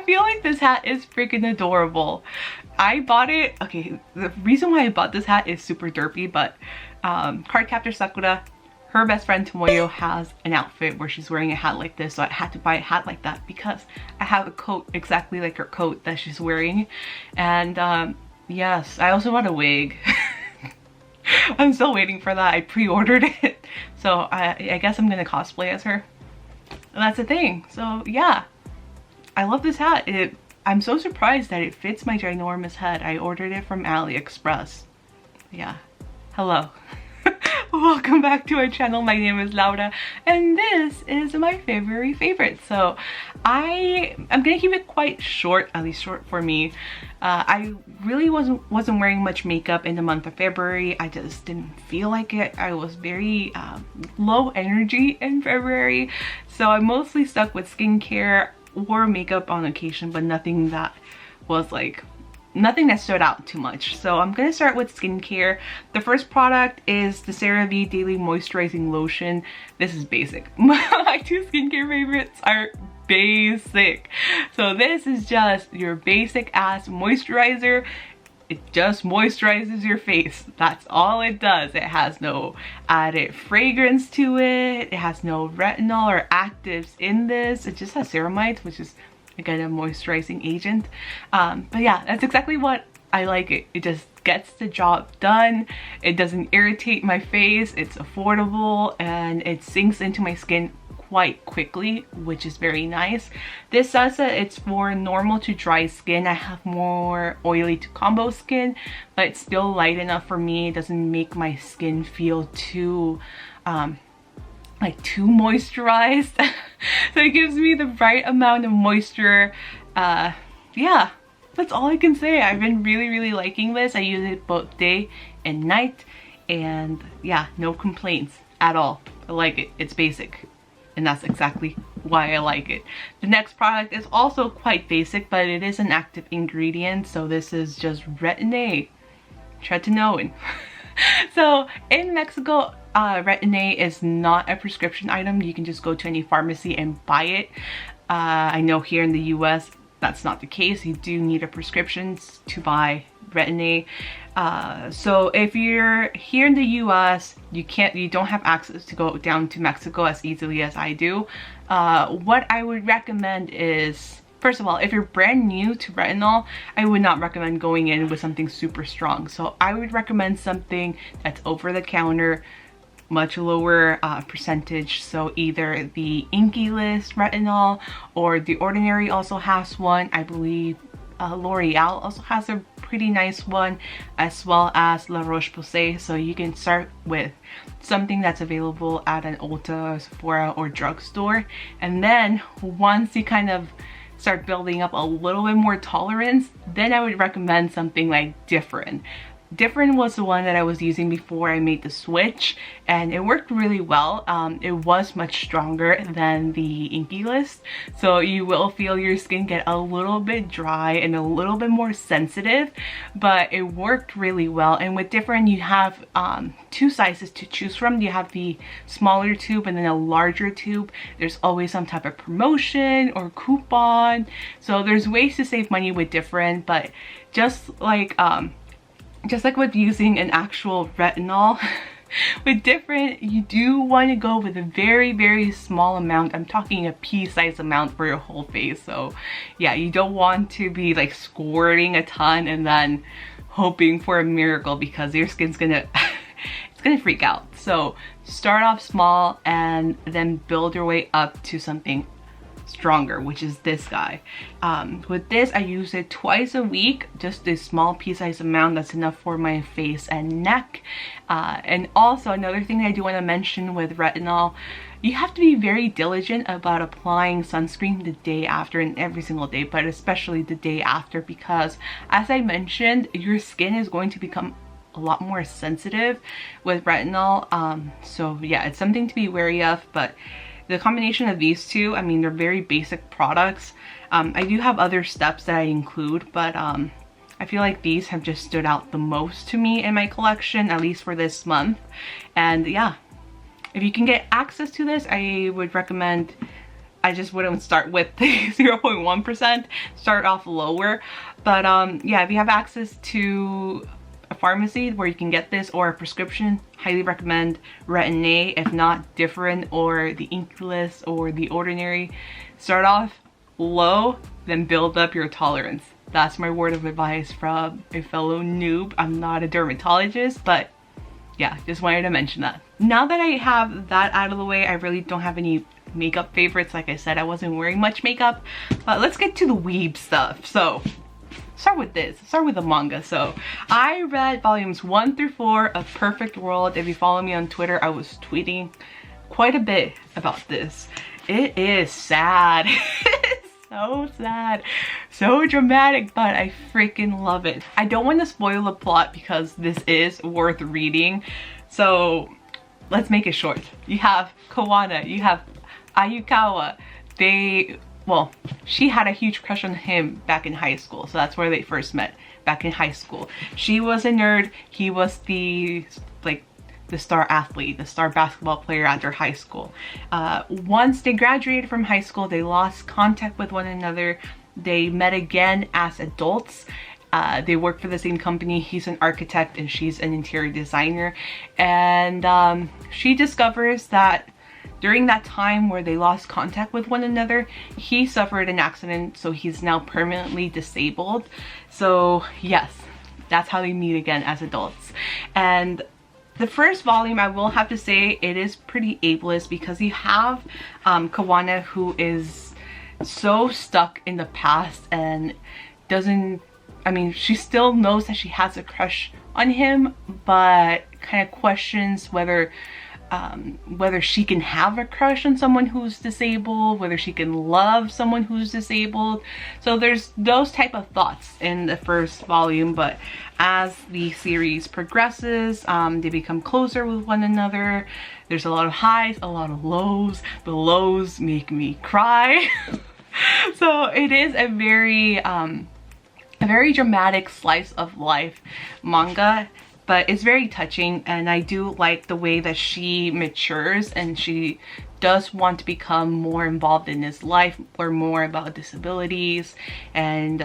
feel like this hat is freaking adorable. I bought it, okay, the reason why I bought this hat is super derpy, but Cardcaptor Sakura, her best friend Tomoyo has an outfit where she's wearing a hat like this, so I had to buy a hat like that because I have a coat exactly like her coat that she's wearing. And yes, I also bought a wig. I'm still waiting for that. I pre-ordered it, so I guess I'm gonna cosplay as her. And that's the thing. So yeah, I love this hat. I'm so surprised that it fits my ginormous head. I ordered it from AliExpress. Yeah, hello. Welcome back to our channel. My name is Laura and this is my favorite. So I'm gonna keep it quite short, at least short for me. I really wasn't wearing much makeup in the month of February. I just didn't feel like it. I was very low energy in February, so I mostly stuck with skincare or makeup on occasion, but nothing that was like nothing that stood out too much. So I'm gonna start with skincare. The first product is the CeraVe Daily Moisturizing Lotion. This is basic. My two skincare favorites are basic. So this is just your basic ass moisturizer. It just moisturizes your face. That's all it does. It has no added fragrance to it. It has no retinol or actives in this. It just has ceramides, which is again a moisturizing agent. But yeah, that's exactly what I like. It just gets the job done. It doesn't irritate my face. It's affordable and it sinks into my skin quite quickly, which is very nice. This says that it's for normal to dry skin. I have more oily to combo skin, but it's still light enough for me. It doesn't make my skin feel too like too moisturized. So it gives me the right amount of moisture. Yeah, that's all I can say. I've been really liking this. I use it both day and night, and yeah, no complaints at all. I like it. It's basic, and that's exactly why I like it. The next product is also quite basic, but it is an active ingredient. So this is just Retin-A, tretinoin. So in Mexico, Retin-A is not a prescription item. You can just go to any pharmacy and buy it. I know here in the US that's not the case. You do need a prescription to buy Retin-A. So if you're here in the US, you don't have access to go down to Mexico as easily as I do. What I would recommend is, first of all, if you're brand new to retinol, I would not recommend going in with something super strong. So I would recommend something that's over the counter, much lower percentage. So either the Inkey List retinol or The Ordinary also has one. I believe L'Oreal also has a pretty nice one, as well as La Roche-Posay. So you can start with something that's available at an Ulta, Sephora, or drugstore. And then once you kind of start building up a little bit more tolerance, then I would recommend something like Differin. Differin was the one that I was using before I made the switch, and it worked really well. It was much stronger than the Inkey List, so you will feel your skin get a little bit dry and a little bit more sensitive, but it worked really well. And with Differin, you have two sizes to choose from. You have the smaller tube and then a larger tube. There's always some type of promotion or coupon, so there's ways to save money with Differin. But just like with using an actual retinol, with Differin, you do want to go with a very small amount. I'm talking a pea-sized amount for your whole face. So yeah, you don't want to be like squirting a ton and then hoping for a miracle, because your skin's gonna it's gonna freak out. So start off small and then build your way up to something stronger, which is this guy. With this, I use it twice a week, just a small pea-sized amount that's enough for my face and neck. And also another thing I do want to mention with retinol, you have to be very diligent about applying sunscreen the day after, and every single day, but especially the day after, because as I mentioned, your skin is going to become a lot more sensitive with retinol. So yeah, it's something to be wary of. But the combination of these two, I mean, they're very basic products. I do have other steps that I include, but I feel like these have just stood out the most to me in my collection, at least for this month. And yeah, if you can get access to this, I would recommend I just wouldn't start with the 0.1%, start off lower. But yeah, if you have access to a pharmacy where you can get this or a prescription, highly recommend Retin-A. If not, Differin or the Inkey List or the Ordinary. Start off low, then build up your tolerance. That's my word of advice from a fellow noob. I'm not a dermatologist, but yeah, just wanted to mention that. Now that I have that out of the way, I really don't have any makeup favorites. Like I said, I wasn't wearing much makeup, but let's get to the Weeb stuff. So start with the manga. So I read volumes 1 through 4 of Perfect World. If you follow me on Twitter, I was tweeting quite a bit about this. It is sad. It's so sad, so dramatic, but I freaking love it. I don't want to spoil the plot because this is worth reading, so let's make it short. You have Kawana, you have Ayukawa. Well, she had a huge crush on him back in high school, so that's where they first met, back in high school. She was a nerd, he was the star athlete, the star basketball player at their high school. Once they graduated from high school, they lost contact with one another. They met again as adults. They work for the same company. He's an architect and she's an interior designer. And she discovers that during that time where they lost contact with one another, he suffered an accident, so he's now permanently disabled. So yes, that's how they meet again as adults. And the first volume, I will have to say, it is pretty ableist because you have Kawana, who is so stuck in the past and doesn't, I mean, she still knows that she has a crush on him, but kind of questions whether she can have a crush on someone who's disabled, whether she can love someone who's disabled. So there's those type of thoughts in the first volume, but as the series progresses, they become closer with one another. There's a lot of highs, a lot of lows. The lows make me cry. So it is a very dramatic slice of life manga, but it's very touching, and I do like the way that she matures and she does want to become more involved in his life, learn more about disabilities, and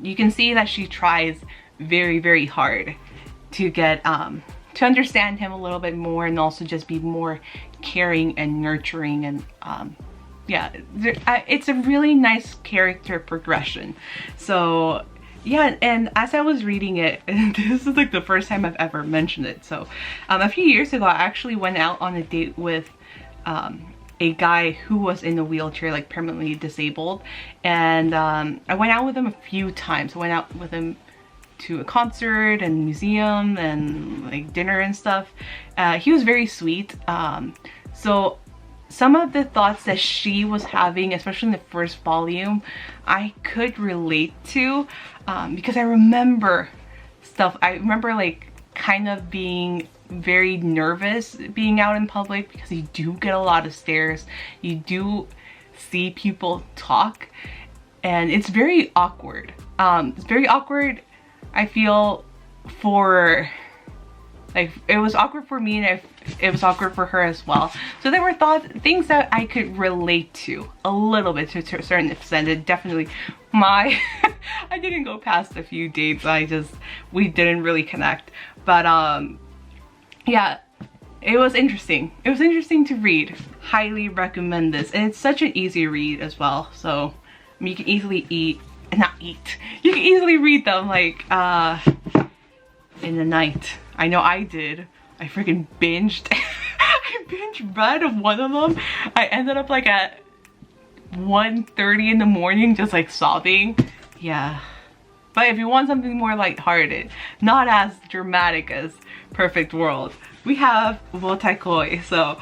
you can see that she tries very, very hard to get to understand him a little bit more and also just be more caring and nurturing. And yeah, it's a really nice character progression. So yeah, and as I was reading it, and this is like the first time I've ever mentioned it. So a few years ago, I actually went out on a date with a guy who was in a wheelchair, like permanently disabled. And I went out with him a few times. I went out with him to a concert and museum and like dinner and stuff. He was very sweet. So some of the thoughts that she was having, especially in the first volume, I could relate to, because I remember stuff. I remember like kind of being very nervous being out in public because you do get a lot of stares. You do see people talk and it's very awkward. It's very awkward, I feel, for like, it was awkward for me and it was awkward for her as well. So there were things that I could relate to a little bit, to a certain extent. It definitely, I didn't go past a few dates. We didn't really connect. But yeah, it was interesting. It was interesting to read. Highly recommend this. And it's such an easy read as well. So I mean, you can easily you can easily read them like in the night. I know I did. I freaking binged. I binge read one of them. I ended up like at 1:30 in the morning just like sobbing. Yeah. But if you want something more lighthearted, not as dramatic as Perfect World, we have Wotaku. So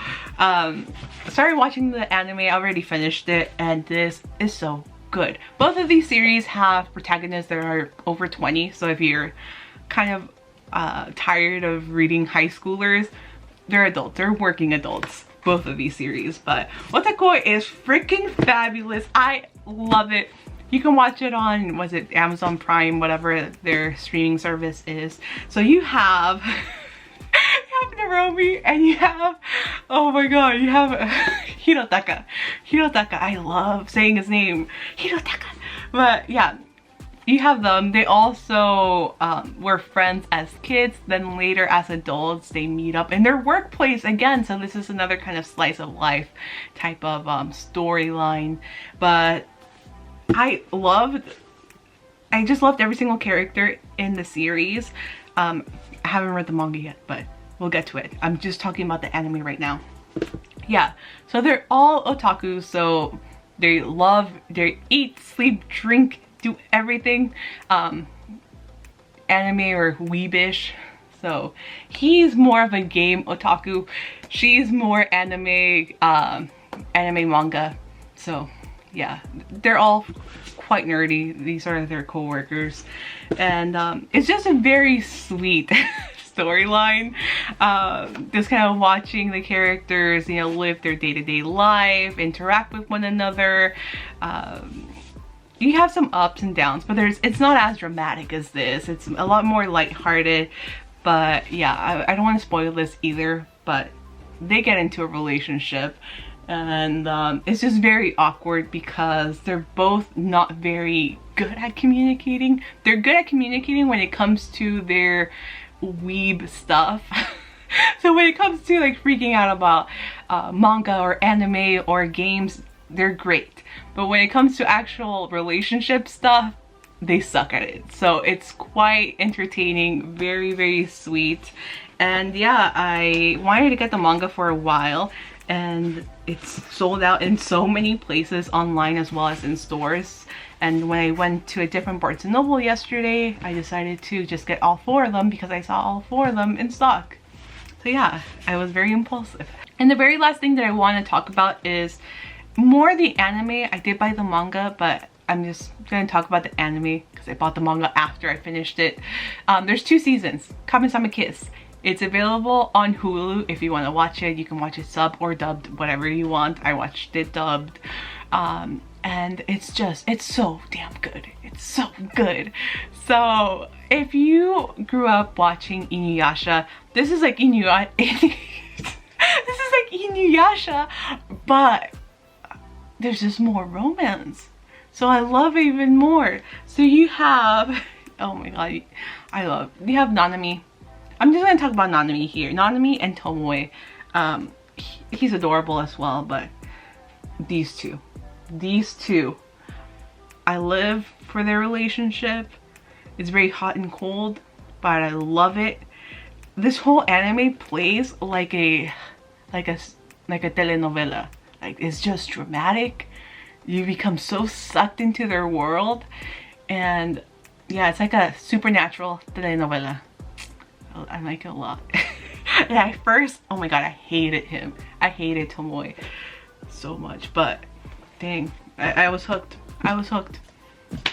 started watching the anime, I already finished it, and this is so good. Both of these series have protagonists that are over 20, so if you're kind of tired of reading high schoolers, they're adults, they're working adults, both of these series. But Otaku is freaking fabulous. I love it. You can watch it on, was it Amazon Prime, whatever their streaming service is. So you have have Naromi and you have, oh my god, you have Hirotaka. Hirotaka, I love saying his name. Hirotaka. But yeah, you have them. They also were friends as kids, then later as adults they meet up in their workplace again, so this is another kind of slice of life type of storyline. But I just loved every single character in the series. I haven't read the manga yet, but we'll get to it. I'm just talking about the anime right now. Yeah, so they're all otaku, so they eat, sleep, drink, do everything anime or weebish. So he's more of a game otaku, she's more anime manga. So yeah, they're all quite nerdy. These are their co-workers, and it's just a very sweet storyline. Just kind of watching the characters, you know, live their day-to-day life, interact with one another. You have some ups and downs, but it's not as dramatic as this. It's a lot more lighthearted. But yeah, I don't want to spoil this either, but they get into a relationship, and it's just very awkward because they're both not very good at communicating. They're good at communicating when it comes to their weeb stuff. So when it comes to like freaking out about manga or anime or games, they're great. But when it comes to actual relationship stuff, they suck at it. So it's quite entertaining, very, very sweet. And yeah, I wanted to get the manga for a while, and it's sold out in so many places online as well as in stores. And when I went to a different Barnes & Noble yesterday, I decided to just get all 4 of them because I saw all 4 of them in stock. So yeah, I was very impulsive. And the very last thing that I want to talk about is more the anime. I did buy the manga, but I'm just gonna talk about the anime because I bought the manga after I finished it. There's 2 seasons, Kamisama Kiss. It's available on Hulu if you want to watch it. You can watch it sub or dubbed, whatever you want. I watched it dubbed. And it's so damn good. It's so good. So if you grew up watching Inuyasha, this is like Inuyasha, but there's just more romance. So I love it even more. So you have, oh my god, you have Nanami. I'm just gonna talk about Nanami here. Nanami and Tomoe. He's adorable as well, but these two, I live for their relationship. It's very hot and cold, but I love it. This whole anime plays like a telenovela. Like, it's just dramatic. You become so sucked into their world, and yeah, it's like a supernatural telenovela. I like it a lot. And at first, oh my god, I hated him. I hated Tomoe so much, but dang, I was hooked. I was hooked.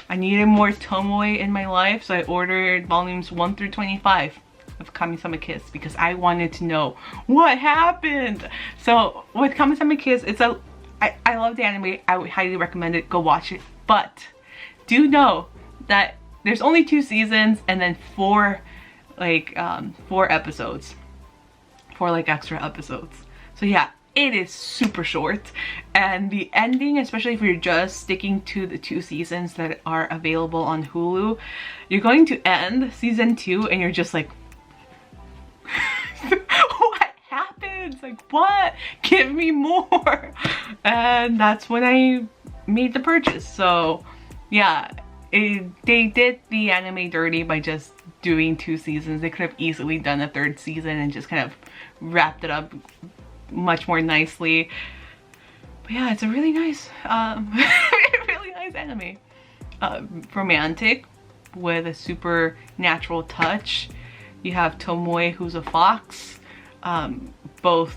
I needed more Tomoe in my life, so I ordered volumes 1 through 25 of Kamisama Kiss because I wanted to know what happened. So with Kamisama Kiss, I love the anime. I would highly recommend it. Go watch it. But do know that there's only 2 seasons and then 4 episodes. 4 extra episodes. So yeah, it is super short, and the ending, especially if you're just sticking to the 2 seasons that are available on Hulu, you're going to end season 2 and you're just like, what happens? Like, what? Give me more. And that's when I made the purchase. So yeah, they did the anime dirty by just doing 2 seasons. They could have easily done a 3rd season and just kind of wrapped it up much more nicely. But yeah, it's a really nice really nice anime. Romantic with a supernatural touch. You have Tomoe, who's a fox, both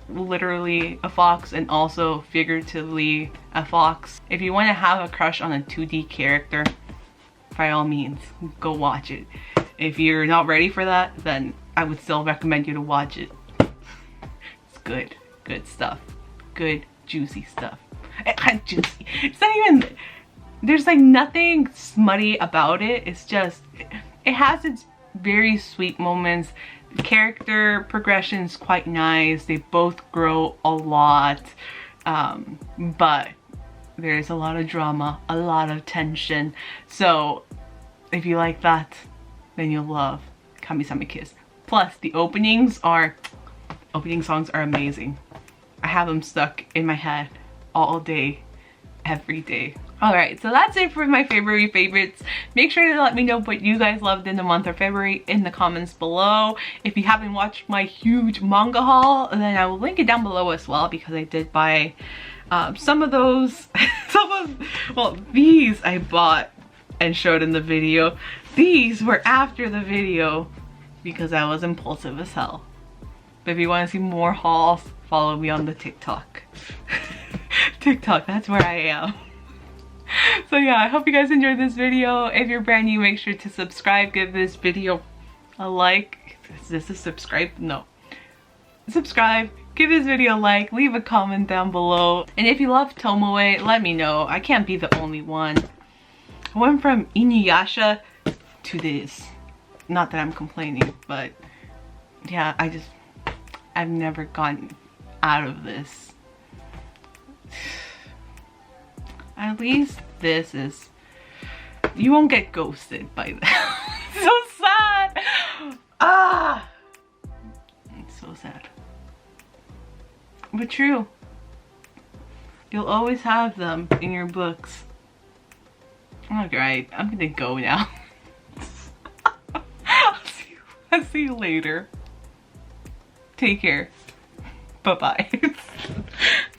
literally a fox and also figuratively a fox. If you want to have a crush on a 2D character, by all means, go watch it. If you're not ready for that, then I would still recommend you to watch it. It's good stuff. Good, juicy stuff. Juicy. It's not even, there's like nothing smutty about it. It's just, it has its very sweet moments. character progression is quite nice. They both grow a lot, but there's a lot of drama, a lot of tension. So if you like that, then you'll love Kamisama Kiss. Plus the opening songs are amazing. I have them stuck in my head all day, every day. Alright, so that's it for my February favorites. Make sure to let me know what you guys loved in the month of February in the comments below. If you haven't watched my huge manga haul, then I will link it down below as well, because I did buy some of those. Well, these I bought and showed in the video. These were after the video because I was impulsive as hell. But if you want to see more hauls, follow me on the TikTok. TikTok, that's where I am. So yeah, I hope you guys enjoyed this video. If you're brand new, make sure to subscribe, give this video a like. Is this a subscribe? No. Subscribe, give this video a like, leave a comment down below. And if you love Tomoe, let me know. I can't be the only one. I went from Inuyasha to this. Not that I'm complaining, but yeah, I've never gotten out of this. At least this is, you won't get ghosted by that. So sad. Ah, it's so sad, but true. You'll always have them in your books. Alright, I'm gonna go now. I'll see you later. Take care. Bye bye.